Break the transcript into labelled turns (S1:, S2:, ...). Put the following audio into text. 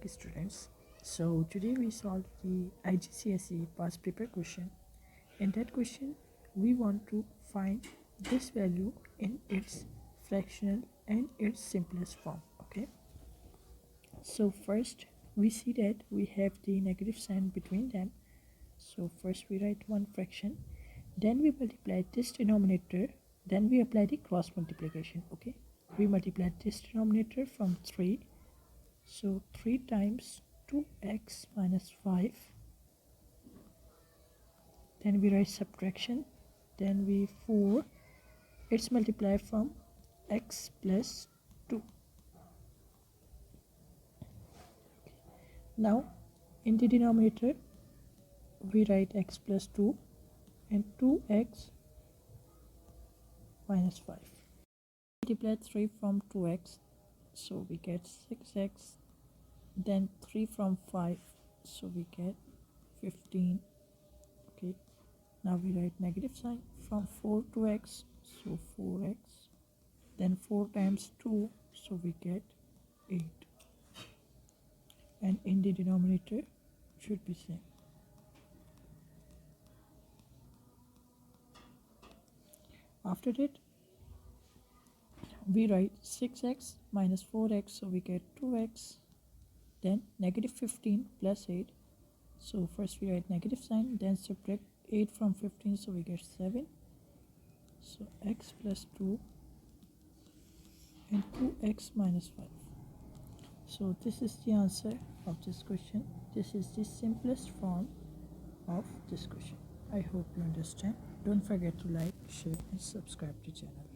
S1: back, students. So today we solve the IGCSE past paper question. In that question we want to find this value in its fractional and its simplest form. Okay, so first we see that we have the negative sign between them. So first we write one fraction, then we multiply this denominator, then we apply the cross multiplication. Okay, we multiply this denominator from 3, so 3 times 2x minus 5, then we write subtraction, then we 4, it's multiplied from x plus 2. Now in the denominator we write x plus 2 and 2x minus 5. Multiply 3 from 2x, so we get 6x, then 3 from 5, so we get 15. Okay, now we write negative sign from 4 to x, so 4x, then 4 times 2, so we get 8, and in the denominator should be same. After that we write 6x minus 4x, so we get 2x, then negative 15 plus 8, so first we write negative sign, then subtract 8 from 15, so we get 7, so x plus 2 and 2x minus 5. So this is the answer of this question. This is the simplest form of this question. I hope you understand. Don't forget to like, share and subscribe to the channel.